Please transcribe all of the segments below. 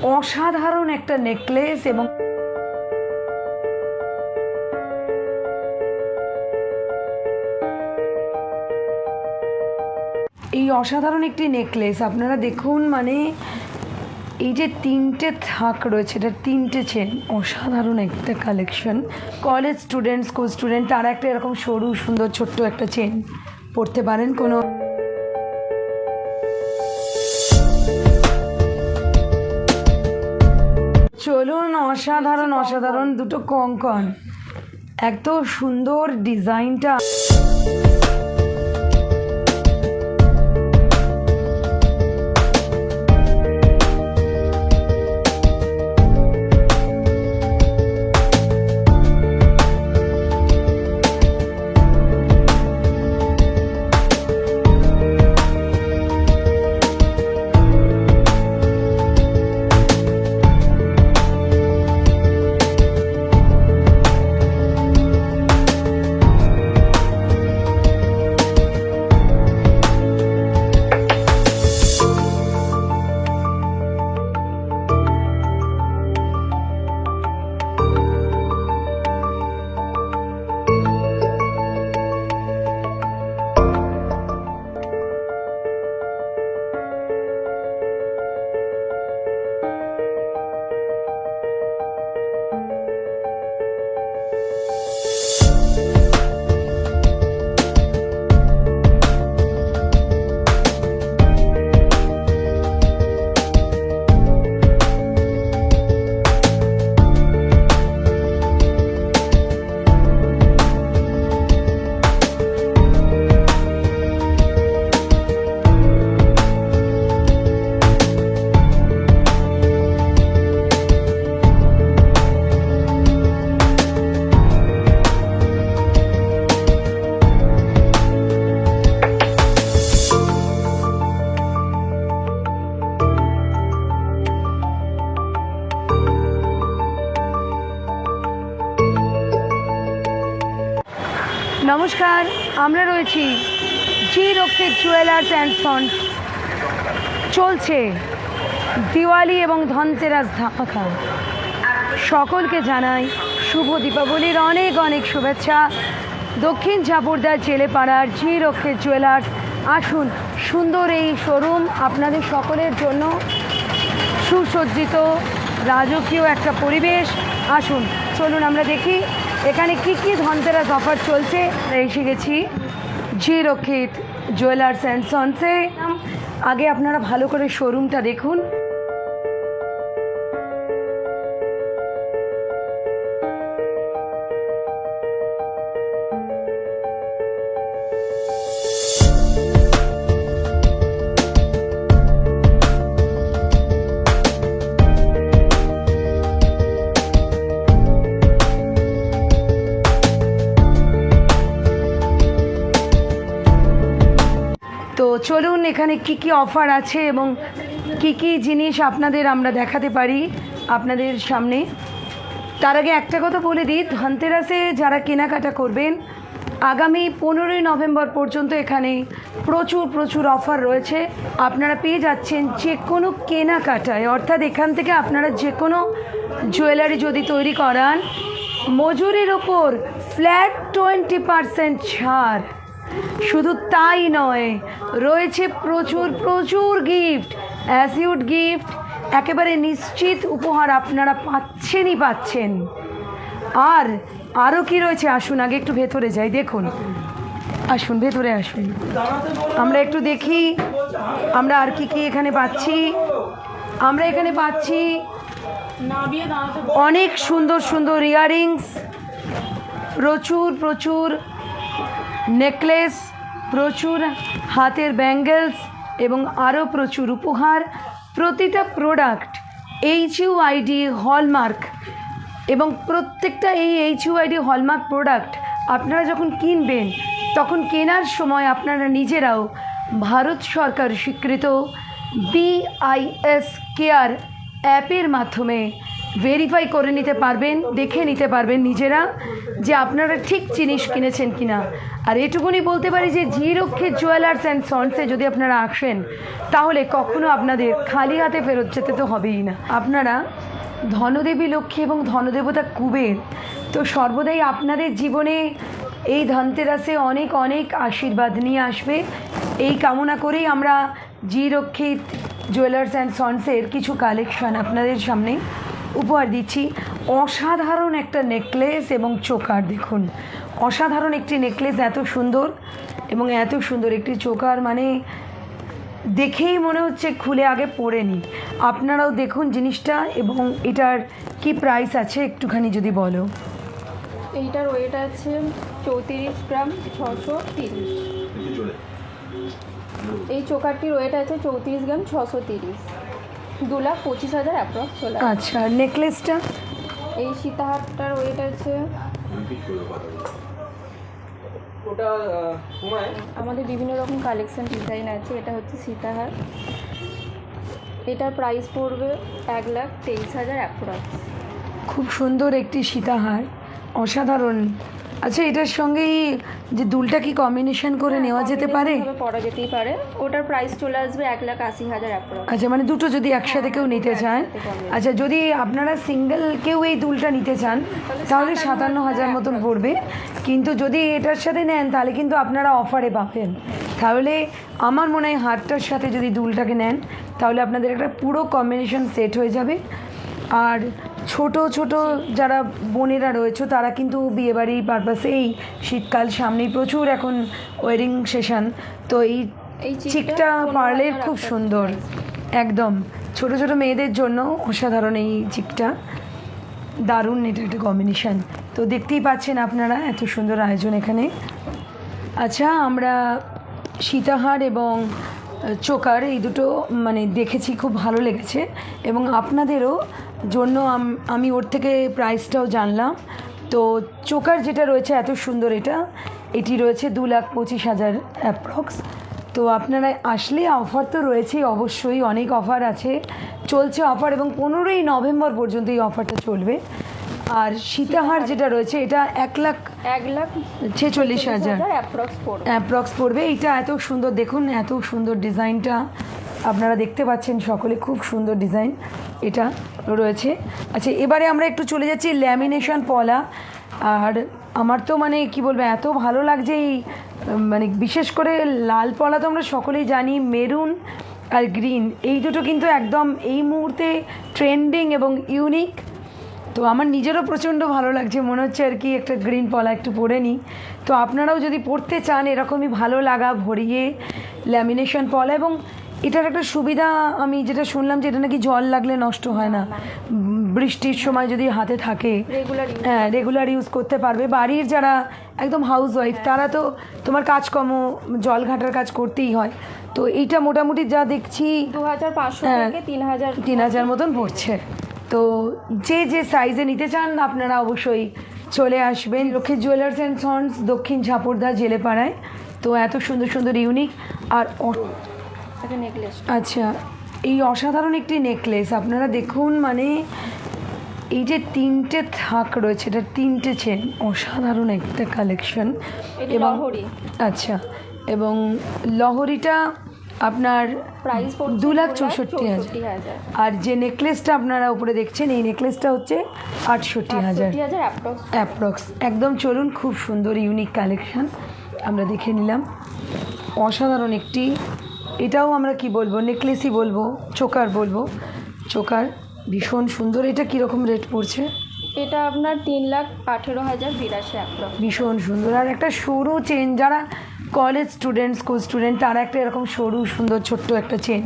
অসাধারণ একটা নেকলেস এবং এই অসাধারণ একটি নেকলেস আপনারা দেখুন, মানে এই যে তিনটে থাক রয়েছে, এটা তিনটে চেন, অসাধারণ একটা collection. College student, school student তারা একটা এরকম সরু সুন্দর ছোট্ট একটা চেন পরতে পারেন। কোনো চলুন, অসাধারণ অসাধারণ দুটো কঙ্কন, এত সুন্দর ডিজাইনটা। নমস্কার, আমরা রয়েছি জি রক্ষিত জুয়েলার্স অ্যান্ড সন্স। চলছে দিওয়ালি এবং ধনতেরাস ধামাকা। সকলকে জানাই শুভ দীপাবলির অনেক অনেক শুভেচ্ছা। দক্ষিণ ঝাপুরদার জেলেপাড়ার জি রক্ষিত জুয়েলার্স, আসুন, সুন্দর এই শোরুম আপনাদের সকলের জন্য, সুসজ্জিত রাজকীয় একটা পরিবেশ। আসুন, চলুন আমরা দেখি এখানে কি কি ধনতেরাস অফার চলছে। এসে গেছি জি রক্ষিত জুয়েলার্স অ্যান্ড সন্সে। আগে আপনারা ভালো করে শোরুমটা দেখুন। তো চলুন এখানে কি কি অফার আছে এবং কি কি জিনিস আপনাদের আমরা দেখাতে পারি আপনাদের সামনে। তার আগে একটা কথা বলে দিই, ধনতেরাসে যারা কেনাকাটা করবেন আগামী 15ই নভেম্বর পর্যন্ত এখানে প্রচুর প্রচুর অফার রয়েছে। আপনারা পেয়ে যাচ্ছেন যে কোনো কেনাকাটায়, অর্থাৎ এখান থেকে আপনারা যে কোনো জুয়েলারি যদি তৈরি করান, মজুরির ওপর ফ্ল্যাট 20% ছাড়। শুধু তাই নয়, রয়েছে প্রচুর প্রচুর গিফট, অ্যাসিউড গিফট, একেবারে নিশ্চিত উপহার আপনারা পাচ্ছেন। আর আরও কি রয়েছে, আসুন আগে একটু ভেতরে যাই, দেখুন, আসুন ভেতরে আসুন, আমরা একটু দেখি আমরা আর কি কি এখানে পাচ্ছি। আমরা এখানে পাচ্ছি অনেক সুন্দর সুন্দর ইয়াররিংস, প্রচুর প্রচুর নেকলেস, প্রচুর হাতের ব্যাঙ্গেলস এবং আরও প্রচুর উপহার। প্রতিটা প্রোডাক্ট HUID হলমার্ক, এবং প্রত্যেকটা এই HUID হলমার্ক প্রোডাক্ট আপনারা যখন কিনবেন তখন কেনার সময় আপনারা নিজেরাও ভারত সরকার স্বীকৃত BIS কেয়ার অ্যাপের মাধ্যমে ভেরিফাই করে নিতে পারবেন, দেখে নিতে পারবেন নিজেরা যে আপনারা ঠিক জিনিস কিনেছেন কিনা। আর এটুকুনি বলতে পারি যে জি রক্ষিত জুয়েলার্স অ্যান্ড সন্সে যদি আপনারা আসেন তাহলে কখনো আপনাদের খালি হাতে ফেরত যেতে তো হবেই না। আপনারা ধনদেবী লক্ষ্মী এবং ধনদেবতা কুবের তো সর্বদাই আপনাদের জীবনে এই ধনতেরাসে অনেক অনেক আশীর্বাদ নিয়ে আসবে, এই কামনা করেই আমরা জি রক্ষিত জুয়েলার্স অ্যান্ড সন্সের কিছু কালেকশন আপনাদের সামনে উপহার দিচ্ছি। অসাধারণ একটা নেকলেস এবং চোকার, দেখুন অসাধারণ একটি নেকলেস, এত সুন্দর এবং এত সুন্দর একটি চোকার, মানে দেখেই মনে হচ্ছে খুলে আগে পরে নিই। আপনারাও দেখুন জিনিসটা, এবং এটার কি প্রাইস আছে একটুখানি যদি বলো। এইটার ওয়েট আছে 34 গ্রাম 630। এই চোকারটির ওয়েট আছে 34 গ্রাম 630, 2,25,000 অ্যাপ্রক্স চলে আসে। আচ্ছা, নেকলেসটা? এই সীতাহারটার ওয়েট আছে, আমাদের বিভিন্ন রকম কালেকশন ডিজাইন আছে। এটা হচ্ছে সীতাহার, এটার প্রাইস পড়বে 1,23,000 অ্যাপ্রক্স। খুব সুন্দর একটি সীতাহার, অসাধারণ। আচ্ছা, এটার সঙ্গেই যে দুলটা কি কম্বিনেশন করে নেওয়া যেতে পারে? পরা যেতেই পারে। ওটার প্রাইস চলে আসবে 1,80,000 অ্যাপ্রক্স। আচ্ছা, মানে দুটো যদি একসাথে কেউ নিতে চান। আচ্ছা, যদি আপনারা সিঙ্গেল কেউ এই দুলটা নিতে চান তাহলে 57,000 মতন পড়বে, কিন্তু যদি এটার সাথে নেন তাহলে কিন্তু আপনারা অফারে পাবেন। তাহলে আমার মনে হয় হারটার সাথে যদি দুলটাকে নেন তাহলে আপনাদের একটা পুরো কম্বিনেশন সেট হয়ে যাবে। আর ছোট ছোট যারা বোনেরা রয়েছে তারা কিন্তু বিয়েবাড়ি পারপাসে এই শীতকাল সামনেই, প্রচুর এখন ওয়েডিং সেশন, তো এই চিকটা পার্লের খুব সুন্দর, একদম ছোট ছোট মেয়েদের জন্য অসাধারণ এই চিকটা, দারুণ এটা একটা কম্বিনেশান। তো দেখতেই পাচ্ছেন আপনারা এত সুন্দর আয়োজন এখানে। আচ্ছা, আমরা সীতাহার এবং চোকার এই দুটো মানে দেখেছি, খুব ভালো লেগেছে, এবং আপনাদেরও জন্য আমি ওর থেকে প্রাইসটাও জানলাম। তো চোকার যেটা রয়েছে এত সুন্দর, এটি রয়েছে 2,25,000 অ্যাপ্রক্স। তো আপনারা আসলে অফার তো রয়েছেই, অবশ্যই অনেক অফার আছে, চলছে অফার, এবং 15ই নভেম্বর পর্যন্ত এই অফারটা চলবে। আর সীতাহার যেটা রয়েছে এটা 1,46,000 অ্যাপ্রক্স পড়বে। এইটা এত সুন্দর, দেখুন এত সুন্দর ডিজাইনটা আপনারা দেখতে পাচ্ছেন সকলে, খুব সুন্দর ডিজাইন এটা রয়েছে। আচ্ছা, এবারে আমরা একটু চলে যাচ্ছি ল্যামিনেশন পলা। আর আমার তো মানে কি বলবো, এত ভালো লাগছে এই মানে বিশেষ করে লাল পলা তো আমরা সকলেই জানি, মেরুন আর গ্রিন এই দুটো কিন্তু একদম এই মুহূর্তে ট্রেন্ডিং এবং ইউনিক। তো আমার নিজেরও প্রচণ্ড ভালো লাগছে, মনে হচ্ছে আর কি একটা গ্রিন পলা একটু পরে নিই। তো আপনারাও যদি পরতে চান এরকমই ভালো লাগা ভরিয়ে ল্যামিনেশন পলা, এবং এটার একটা সুবিধা আমি যেটা শুনলাম যে এটা নাকি জল লাগলে নষ্ট হয় না, বৃষ্টির সময় যদি হাতে থাকে রেগুলার ইউজ করতে পারবে। বাড়ির যারা একদম হাউস ওয়াইফ তারা তো তোমার কাজকর্ম জল ঘাটার কাজ করতেই হয়, তো এইটা মোটামুটি যা দেখছি 2,500 থেকে 3,000 মতন পড়ছে। তো যে যে সাইজে নিতে চান আপনারা অবশ্যই চলে আসবেন লক্ষ্মী জুয়েলার্স অ্যান্ড সন্স, দক্ষিণ ঝাপড়দা, জেলেপাড়ায়। তো এত সুন্দর সুন্দর ইউনিক আর নেকলেস। আচ্ছা, এই অসাধারণ একটি নেকলেস আপনারা দেখুন, মানে এই যে 3টে থাক রয়েছে, এটা 3টে চেন, অসাধারণ একটা কালেকশন। এবং আচ্ছা, এবং লহরিটা আপনার প্রাইস 2,64,000, আর যে নেকলেসটা আপনারা উপরে দেখছেন এই নেকলেসটা হচ্ছে 68,000 অ্যাপ্রক্স। একদম চলুন, খুব সুন্দর ইউনিক কালেকশন আমরা দেখে নিলাম, অসাধারণ একটি, এটাও আমরা কি বলবো, নেকলেসই বলবো, চোকার বলবো, চোকার ভীষণ সুন্দর। এটা কীরকম রেট পড়ছে? এটা আপনার 3,18,082 অ্যাপ্রক্স। ভীষণ সুন্দর। আর একটা সরু চেন, যারা কলেজ স্টুডেন্ট, স্কুল স্টুডেন্ট, তারা একটা এরকম সরু সুন্দর ছোট্ট একটা চেন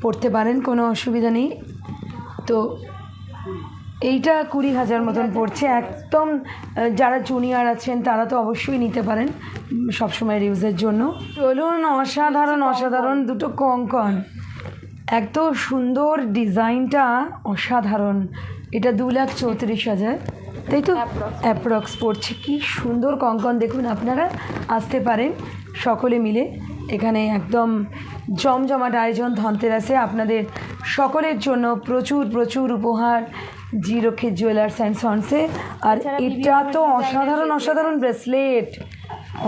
পড়তে পারেন, কোনো অসুবিধা নেই। তো এইটা 20,000 মতন পড়ছে একদম। যারা জুনিয়র আছেন তারা তো অবশ্যই নিতে পারেন সবসময় ইউজের জন্য। চলুন, অসাধারণ অসাধারণ দুটো কঙ্কন, এত সুন্দর ডিজাইনটা অসাধারণ। এটা 2,34,000, তাই তো অ্যাপ্রক্স পড়ছে। কি সুন্দর কঙ্কন, দেখুন আপনারা আসতে পারেন সকলে মিলে, এখানে একদম জমজমাট আয়োজন ধনতেরাসে আপনাদের সকলের জন্য প্রচুর প্রচুর উপহার জিরোক্ষে জুয়েলার্স অ্যান্ড সন্সে। আর এছাড়া এটা তো বিভিন্ন অসাধারণ designer অসাধারণ ব্রেসলেট,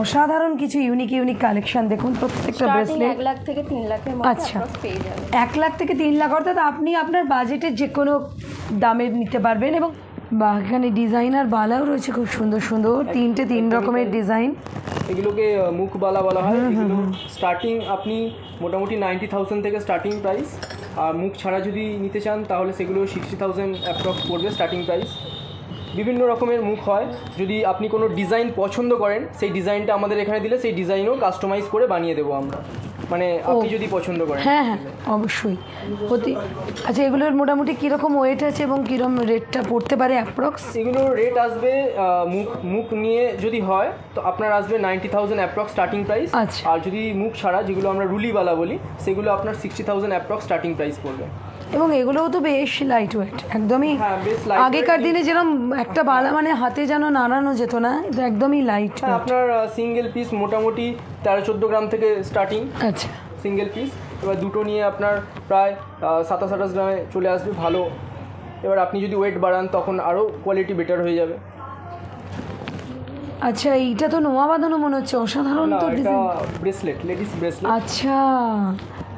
অসাধারণ কিছু ইউনিক ইউনিক কালেকশন। দেখুন প্রত্যেকটা স্টার্টিং ব্রেসলেট 1 লাখ থেকে 3 লাখের মধ্যে আচ্ছা। approx পেয়ে যাবেন। 1 লাখ থেকে 3 লাখ, অর্থাৎ আপনি আপনার বাজেটের যে কোনো দামের নিতে পারবেন। এবং বা এখানে ডিজাইনার বালাও রয়েছে খুব সুন্দর সুন্দর, 3 রকমের ডিজাইন। এগুলোকে মুখবালা বলা হয়। এগুলো স্টার্টিং আপনি মোটামুটি 90,000 থেকে স্টার্টিং প্রাইস, আর মুখ ছাড়া যদি নিতে চান তাহলে সেগুলো 60,000 অ্যাপ্রক্স পড়বে স্টার্টিং প্রাইস। বিভিন্ন রকমের মুখ হয়, যদি আপনি কোনো ডিজাইন পছন্দ করেন সেই ডিজাইনটা আমাদের এখানে দিলে সেই ডিজাইনও কাস্টমাইজ করে বানিয়ে দেবো আমরা, মানে আপনি যদি পছন্দ করেন। হ্যাঁ হ্যাঁ অবশ্যই প্রতি। আচ্ছা এগুলোর মোটামুটি কীরকম ওয়েট আছে এবং কীরকম রেটটা পড়তে পারে অ্যাপ্রক্স? এগুলোর রেট আসবে মুখ নিয়ে যদি হয় তো আপনার আসবে 90,000 অ্যাপ্রক্স স্টার্টিং প্রাইস। আচ্ছা। আর যদি মুখ ছাড়া যেগুলো আমরা রুলিওয়ালা বলি সেগুলো আপনার 60,000 অ্যাপ্রক্স স্টার্টিং প্রাইস পড়বে। এবং এগুলোও তো বেশ লাইট ওয়েট একদমই। হ্যাঁ, বেশ light আগেকার weight। দিনে যেরকম একটা বালা মানে হাতে যেন নাড়ানো যেত না, এটা একদমই লাইট। হ্যাঁ, আপনার সিঙ্গেল পিস মোটামুটি 13-14 গ্রাম থেকে স্টার্টিং আচ্ছা সিঙ্গেল পিস। এবার দুটো নিয়ে আপনার প্রায় 27-28 গ্রামে চলে আসবে ভালো। এবার আপনি যদি ওয়েট বাড়ান তখন আরও কোয়ালিটি বেটার হয়ে যাবে। আচ্ছা এইটা তো নোয়া বাঁধানো মনে হচ্ছে, অসাধারণ না, তো এটা ডিজাইন। Bracelet, ladies bracelet. আচ্ছা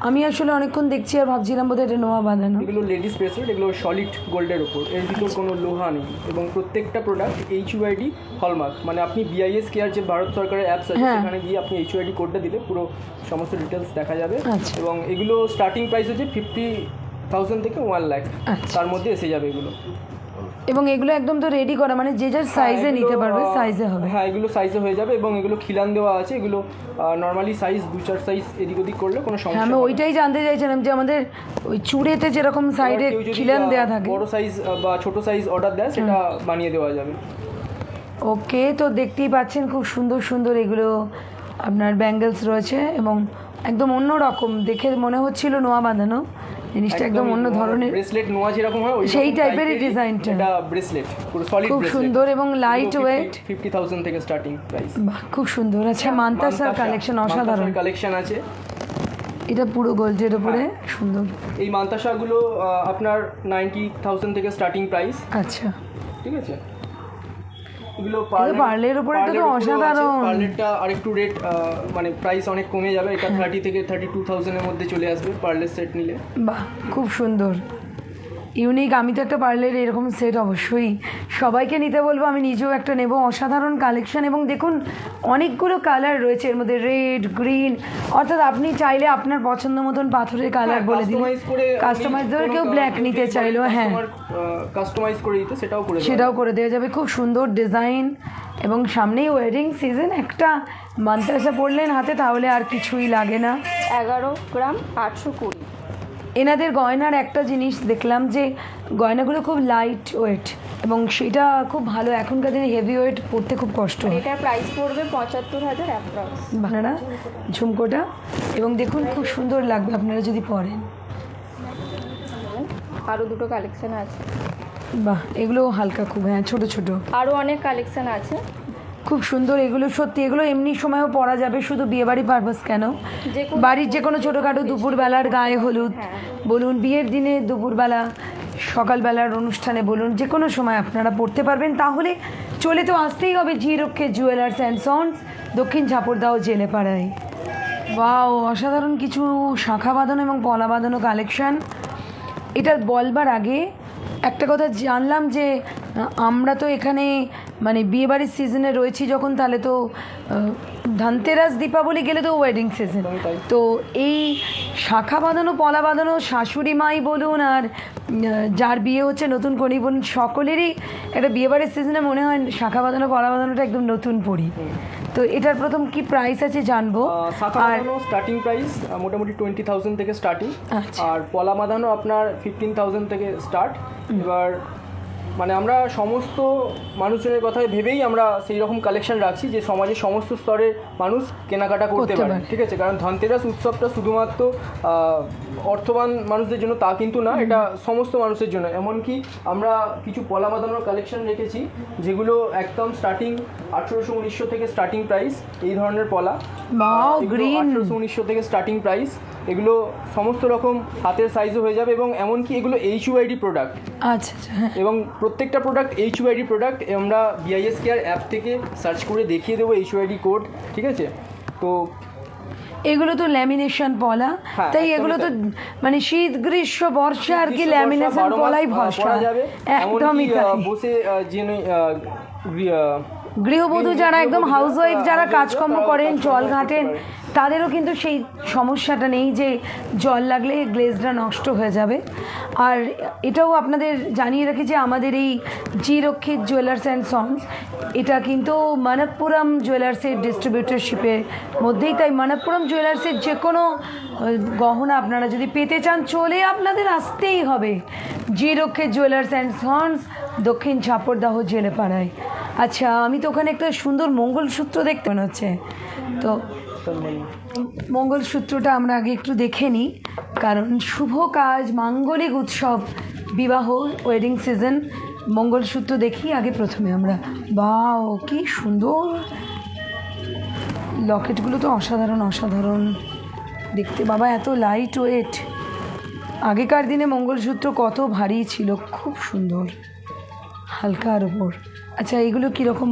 আমি আসলে অনেকক্ষণ দেখছি আর ভাবছিলাম বোধহয় এটা নোয়া বাঁধানো। এগুলো লেডিস ব্রেসলেট, এগুলো সলিড গোল্ডের ওপর, এর ভিতর কোনো লোহা নেই। এবং প্রত্যেকটা প্রোডাক্ট HUID হলমার্ক, মানে আপনি BIS কেয়ার যে ভারত সরকারের অ্যাপস আছে হ্যাঁ। সেখানে গিয়ে আপনি HUID কোডটা দিলে পুরো সমস্ত ডিটেলস দেখা যাবে। আচ্ছা। এবং এগুলো স্টার্টিং প্রাইস হচ্ছে 50,000 থেকে 1 লাখ, আচ্ছা। তার মধ্যে এসে যাবে এগুলো। এবং এগুলো একদম তো রেডি করা, মানে যে যার সাইজে হ্যাঁ, নিতে এগুলো, পারবে, সাইজে হবে। হ্যাঁ এগুলো সাইজে হয়ে যাবে। এবং এগুলো খিলান দেওয়া আছে। এগুলো নর্মালি সাইজ 2-4 সাইজ এদিক ওদিক করলে কোনো হ্যাঁ সমস্যা আমি হবে না। ওইটাই জানতে চাইছিলাম যে আমাদের ওই চুড়েতে যেরকম সাইডে এবার কেউ যদি, খিলান দেওয়া থাকে। বড় সাইজ বা ছোট সাইজ অর্ডার দেয় সেটা বানিয়ে দেওয়া যাবে। ওকে, তো দেখতেই পাচ্ছেন খুব সুন্দর সুন্দর এগুলো আপনার ব্যাঙ্গেলস রয়েছে এবং একদম অন্য রকম, দেখে মনে হচ্ছিল নোয়া বাঁধানো, জিনিসটা একদম অন্য ধরনের। ব্রেসলেট নোয়া যেরকম হয় ওই সেই রকম টাইপেরই type-এরই ডিজাইনটা। এটা ব্রেসলেট, পুরো সলিড খুব ব্রেসলেট, সুন্দর এবং লাইট ওয়েট। 50,000 থেকে স্টার্টিং প্রাইস। বাহ খুব সুন্দর। আচ্ছা মান্তাসার কালেকশন অসাধারণ, কালেকশন আছে। এটা পুরো গোল্ডের উপরে সুন্দর। এই মান্তাসাগুলো আপনার 90,000 থেকে স্টার্টিং প্রাইস। আচ্ছা ঠিক আছে। এগুলো পার্লের উপরে এটা তো অসাধারণ। পার্লেরটা আরেকটু রেট মানে প্রাইস অনেক কমে যাবে, এটা 30 থেকে 32,000 এর মধ্যে চলে আসবে পার্লের সেট নিলে। বাহ খুব সুন্দর ইউনিক। আমি তো একটা পার্লের এরকম সেট অবশ্যই সবাইকে নিতে বলবো, আমি নিজেও একটা নেব। অসাধারণ কালেকশন এবং দেখুন অনেকগুলো কালার রয়েছে এর মধ্যে, রেড গ্রিন, অর্থাৎ আপনি চাইলে আপনার পছন্দ মতন পাথরের কালার বলে দিন, কাস্টমাইজ ধরে কেউ ব্ল্যাক নিতে চাইলেও হ্যাঁ কাস্টমাইজ করে দিতে সেটাও করে দেওয়া যাবে। খুব সুন্দর ডিজাইন এবং সামনেই ওয়েডিং সিজন, একটা মান্তাসা পরলেন হাতে তাহলে আর কিছুই লাগে না। 11 গ্রাম 820। এনাদের গয়নার একটা জিনিস দেখলাম যে গয়নাগুলো খুব লাইট ওয়েট এবং সেটা খুব ভালো। এখনকার দিনে হেভি ওয়েট পরতে খুব কষ্ট হয়। এটার প্রাইস পড়বে 75,000 অ্যাপ্রক্স। আপনারা ঝুমকোটা এবং দেখুন খুব সুন্দর লাগবে আপনারা যদি পরেন। আরও দুটো কালেকশন আছে। বাহ এগুলো হালকা খুব, হ্যাঁ ছোট ছোট আরও অনেক কালেকশন আছে। খুব সুন্দর এগুলো, সত্যি এগুলো এমনি সময়ও পরা যাবে, শুধু বিয়েবাড়ি পারপাস কেন, বাড়ির যে কোনো ছোটোখাটো দুপুরবেলার গায়ে হলুদ বলুন, বিয়ের দিনে দুপুরবেলা, সকালবেলার অনুষ্ঠানে বলুন, যে কোনো সময় আপনারা পড়তে পারবেন। তাহলে চলে তো আসতেই হবে জিরোক্ষে জুয়েলার্স অ্যান্ড সন্স, দক্ষিণ ঝাপড়দাও জেলেপাড়ায়। ওয়াও অসাধারণ কিছু শাখা বাঁধানো এবং পলা বাঁধানো কালেকশান। এটা বলবার আগে একটা কথা জানলাম যে আমরা তো এখানে মানে বিয়েবাড়ির সিজনে রয়েছি যখন, তাহলে তো ধনতেরাস দীপাবলি গেলে তো ওয়েডিং সিজন, তো এই শাখা বাঁধানো পলা বাঁধানো শাশুড়ি মাই বলুন আর যার বিয়ে হচ্ছে নতুন কড়ি বলুন, সকলেরই একটা বিয়েবাড়ির সিজনে মনে হয় শাখা বাঁধানো পলা বাঁধানোটা একদম নতুন পড়ি। তো এটার প্রথম কি প্রাইস আছে জানবো। আর স্টার্টিং প্রাইস মোটামুটি 20,000 থেকে স্টার্টিং। আচ্ছা। আর পলা বাঁধানো আপনার 15,000 থেকে স্টার্ট। এবার মানে আমরা সমস্ত মানুষজনের কথায় ভেবেই আমরা সেই রকম কালেকশন রাখছি যে সমাজের সমস্ত স্তরের মানুষ কেনাকাটা করতে পারে, ঠিক আছে। কারণ ধনতেরাস উৎসবটা শুধুমাত্র অর্থবান মানুষদের জন্য তা কিন্তু না, এটা সমস্ত মানুষের জন্য। এমনকি আমরা কিছু পলা বাঁধানোর কালেকশন রেখেছি যেগুলো একদম স্টার্টিং 1800-1900 থেকে স্টার্টিং প্রাইস, এই ধরনের পলা। বাও, গ্রিন। 1800-1900 থেকে স্টার্টিং প্রাইস, এগুলো সমস্ত রকম হাতের সাইজও হয়ে যাবে, এবং এমনকি এগুলো HUID প্রোডাক্ট। আচ্ছা আচ্ছা, হ্যাঁ। এবং প্রত্যেকটা প্রোডাক্ট HUID প্রোডাক্ট, আমরা BIS কেয়ার অ্যাপ থেকে সার্চ করে দেখিয়ে দেবো HUID কোড, ঠিক আছে। তো এগুলো তো ল্যামিনেশন পলা, হ্যাঁ, তাই একদমই এগুলো তো তাই। মানে শীত গ্রীষ্ম বর্ষা আর কি ল্যামিনেশন পলাই ভরসা, পরা যাবে। একদমই এমনকি, তাই। বসে যে গৃহবধূ যারা একদম হাউস ওয়াইফ যারা কাজকর্ম করেন, জল ঘাটেন, তাদেরও কিন্তু সেই সমস্যাটা নেই যে জল লাগলে গ্লেজটা নষ্ট হয়ে যাবে। আর এটাও আপনাদের জানিয়ে রাখি যে আমাদের এই জি রক্ষিত জুয়েলার্স অ্যান্ড সন্স, এটা কিন্তু মনপ্পুরম জুয়েলার্সের ডিস্ট্রিবিউটরশিপের মধ্যেই। তাই মনপ্পুরম জুয়েলার্সের যে কোনো গহনা আপনারা যদি পেতে চান, চলে আপনাদের আসতেই হবে জি রক্ষিত জুয়েলার্স অ্যান্ড সন্স, দক্ষিণ ঝাপড়দাহ জেলেপাড়ায়। আচ্ছা, আমি তো ওখানে একটা সুন্দর মঙ্গলসূত্র দেখতে মনে হচ্ছে, তো মঙ্গলসূত্রটা আমরা আগে একটু দেখে নিই, কারণ শুভ কাজ, মাঙ্গলিক উৎসব, বিবাহ, ওয়েডিং সিজন, মঙ্গলসূত্র দেখি আগে প্রথমে আমরা। বাও, কি সুন্দর লকেটগুলো, তো অসাধারণ অসাধারণ দেখতে বাবা, এত লাইট ওয়েট। আগেকার দিনে মঙ্গলসূত্র কত ভারী ছিল, খুব সুন্দর, হালকার ওপর। আচ্ছা, এগুলো কীরকম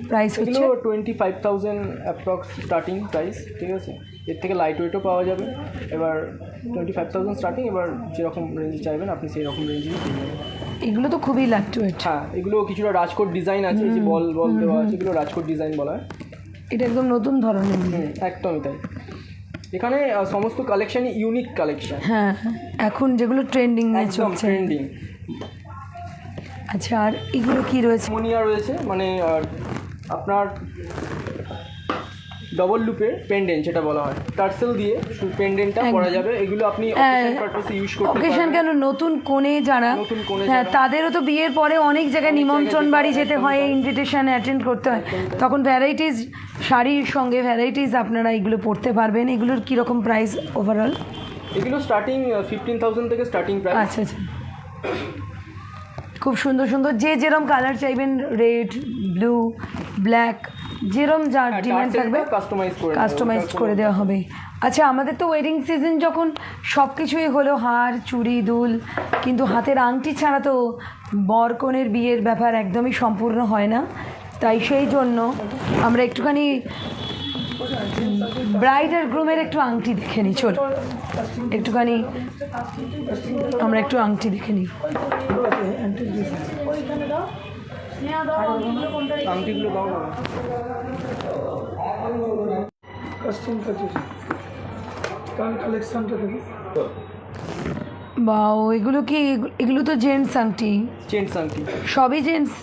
প্রাইস হচ্ছে? এগুলো 25,000 অ্যাপ্রক্স স্টার্টিং প্রাইস, ঠিক আছে। এর থেকে লাইট ওয়েটও পাওয়া যাবে। এবার 25,000 স্টার্টিং, এবার যেরকম রেঞ্জ চাইবেন আপনি সেই রকম রেঞ্জেই পেয়ে যাবেন। এগুলো তো খুবই লাইট ওয়েট। হ্যাঁ, এগুলো কিছুটা রাজকোট ডিজাইন আছে, এই যে বল বল দেওয়া আছে, এগুলো রাজকোট ডিজাইন বলা হয়। এটা একদম নতুন ধরনের। একদমই তাই। এখানে সমস্ত কালেকশনই ইউনিক কালেকশন। হ্যাঁ, এখন যেগুলো ট্রেন্ডিং এ একদম চলছে। ট্রেন্ডিং। আচ্ছা, আর এগুলো কি রয়েছে? মোনিয়া রয়েছে, মানে আপনার ডবল লুপের পেন্ডেন্ট যেটা বলা হয়, টার্সেল দিয়ে পেন্ডেন্টটা পরা যাবে। এগুলো আপনি অকেশন পারপাসে ইউজ করতে পারবেন। অকেশন কেন, নতুন কোণে যারা, হ্যাঁ, তাদেরও তো বিয়ের পরে অনেক জায়গায় নিমন্ত্রণ বাড়ি যেতে হয়, ইনভিটেশন অ্যাটেন্ড করতে হয়, তখন ভ্যারাইটিস শাড়ির সঙ্গে ভ্যারাইটিস আপনারা এগুলো পরতে পারবেন। এগুলোর কীরকম প্রাইস ওভারঅল? এগুলো স্টার্টিং 15,000 থেকে স্টার্টিং প্রাইস। আচ্ছা আচ্ছা, খুব সুন্দর সুন্দর, যে যেরকম কালার চাইবেন, রেড, ব্লু, ব্ল্যাক, যেরকম যার ডিমান্ড থাকবে কাস্টমাইজ করে দেওয়া হবে। আচ্ছা, আমাদের তো ওয়েডিং সিজন যখন সব কিছুই হলো, হার, চুড়ি, দুল, কিন্তু হাতের আংটি ছাড়া তো বর কনের বিয়ের ব্যাপার একদমই সম্পূর্ণ হয় না। তাই সেই জন্য আমরা একটুখানি ব্রাইড আর গ্রুমের একটু আংটি দেখে নিই। চল একটুখানি আমরা একটু আংটি দেখে নিই। আংটিগুলো দাও না। বাও, এগুলো কি? এগুলো তো জেন্টস আংটি, জেন্টস আংটি, সবই জেন্টস।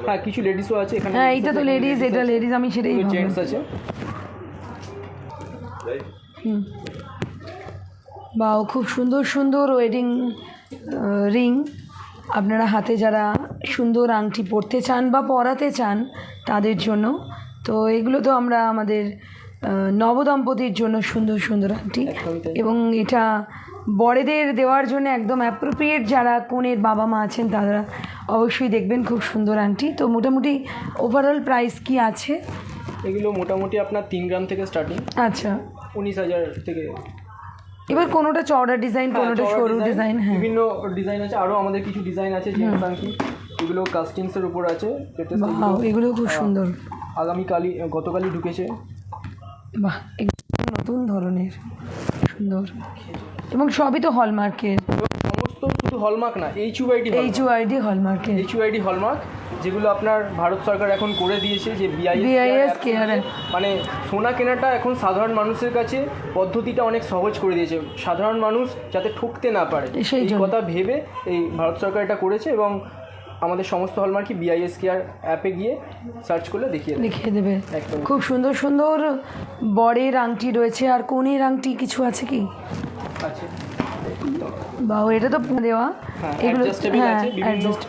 হ্যাঁ, কিছু লেডিসও আছে এখানে। হ্যাঁ, এটা তো লেডিস, এটা লেডিস, আমি সেটাই ভাবলাম। জেন্টস আছে। বাও, খুব সুন্দর সুন্দর ওয়েডিং রিং। আপনারা হাতে যারা সুন্দর আংটি পরতে চান বা পরাতে চান তাদের জন্য, তো এগুলো তো আমরা আমাদের নবদম্পতির জন্য সুন্দর সুন্দর আংটি, এবং এটা বড়দের দেওয়ার জন্য একদম অ্যাপ্রোপ্রিয়েট। যারা কনের বাবা মা আছেন তারা অবশ্যই দেখবেন, খুব সুন্দর আংটি। তো মোটামুটি ওভারঅল প্রাইস কি আছে? এগুলো মোটামুটি আপনার 3 গ্রাম থেকে স্টার্টিং। আচ্ছা, 19,000 থেকে। এবার কোনোটা চওড়া ডিজাইন, কোনোটা সরু ডিজাইন, হ্যাঁ, বিভিন্ন ডিজাইন আছে। আরও আমাদের কিছু ডিজাইন আছে জেন্টস আংটি, এগুলো কাস্টিংসের উপর আছে। এগুলো খুব সুন্দর, গতকালই ঢুকেছে। বাহ, নতুন ধরনের সুন্দর, এবং সবই তো হলমার্কের। সমস্ত শুধু হলমার্ক না, HUID হলমার্কের, HUID হলমার্ক, যেগুলো আপনার ভারত সরকার এখন করে দিয়েছে যে BIS কেয়ার। মানে সোনা কেনাটা এখন সাধারণ মানুষের কাছে পদ্ধতিটা অনেক সহজ করে দিয়েছে, সাধারণ মানুষ যাতে ঠকতে না পারে সেই কথা ভেবে এই ভারত সরকার এটা করেছে। এবং আমাদের সমস্ত হলমার্কই BIS কেয়ার অ্যাপে গিয়ে সার্চ করলে দেখিয়ে দেবে। একদম খুব সুন্দর সুন্দর বরের আংটি রয়েছে। আর কনের আংটি কিছু আছে কি? আছে। বা এটা তো দেওয়া হ্যাঁ এগুলো অ্যাডজাস্টেবল হ্যাঁ আছে বিভিন্ন adjust-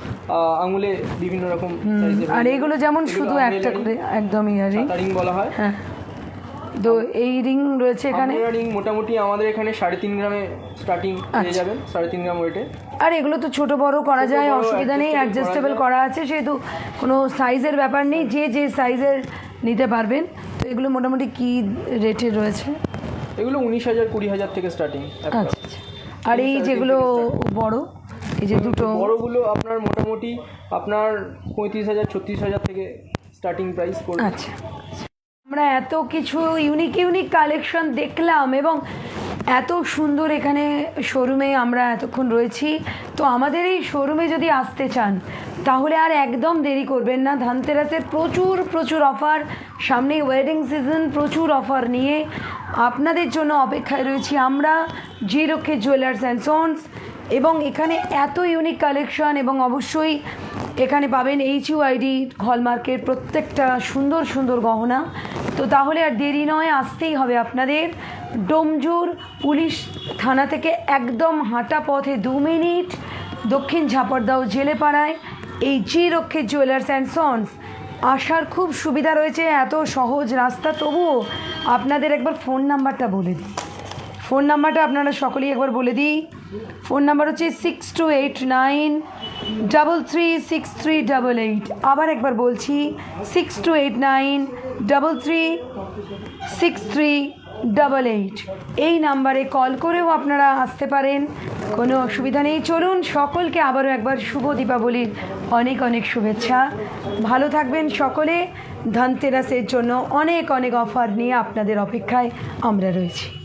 আঙুলে বিভিন্ন রকম সাইজের আর এগুলো যেমন শুধু একটা করে একদম ইয়ারিং, রিং বলা হয়। হ্যাঁ। তো এই রিং রয়েছে এখানে, রিং মোটামুটি আমাদের এখানে 3.5 গ্রামে স্টার্টিং পেয়ে যাবেন, 3.5 গ্রাম ওয়েটে। আর এগুলো তো ছোট বড় করা যায়, বড় অসুবিধা নেই, adjustable অ্যাডজাস্টেবল করা আছে, সেহেতু কোনো সাইজের ব্যাপার নেই, যে যে সাইজের নিতে পারবেন। তো এগুলো মোটামুটি কি রেটে রয়েছে? এগুলো 19,000 20,000 থেকে স্টার্টিং। আচ্ছা আচ্ছা। আর এই যেগুলো বড়, এই যে দুটো বড়গুলো আপনার মোটামুটি আপনার 35,000 36,000 থেকে স্টার্টিং প্রাইস পড়বে। আচ্ছা, আমরা এত কিছু ইউনিক ইউনিক কালেকশন দেখলাম এবং এত সুন্দর এখানে শোরুমে আমরা এতক্ষণ রয়েছি। তো আমাদের এই শোরুমে যদি আসতে চান তাহলে আর একদম দেরি করবেন না। ধানতেরাসের প্রচুর প্রচুর অফার, সামনে ওয়েডিং সিজন, প্রচুর অফার নিয়ে আপনাদের জন্য অপেক্ষায় রয়েছি আমরা, জি রক্ষে জুয়েলার্স অ্যান্ড সন্স। এবং এখানে এত ইউনিক কালেকশন, এবং অবশ্যই এখানে পাবেন HUID হলমার্কের প্রত্যেকটা সুন্দর সুন্দর গহনা। তো তাহলে আর দেরি নয়, আসতেই হবে আপনাদের। ডোমজুর পুলিশ থানা থেকে একদম হাঁটা পথে 2 মিনিট, দক্ষিণ ঝাপড়দাও জেলেপাড়ায় এই জি রক্ষে জুয়েলার্স অ্যান্ড সন্স। আসার খুব সুবিধা রয়েছে, এত সহজ রাস্তা। তবুও আপনাদের একবার ফোন নাম্বারটা বলে দিই, ফোন নাম্বারটা আপনারা সকলেই একবার বলে দিই। ফোন নাম্বার হচ্ছে 6289336388। আবার একবার বলছি 6289336388। এই নাম্বারে কল করেও আপনারা আসতে পারেন, কোনো অসুবিধা নেই। চলুন, সকলকে আবারও একবার শুভ দীপাবলির অনেক অনেক শুভেচ্ছা। ভালো থাকবেন সকলে। ধনতেরাসের জন্য অনেক অনেক অফার নিয়ে আপনাদের অপেক্ষায় আমরা রয়েছি।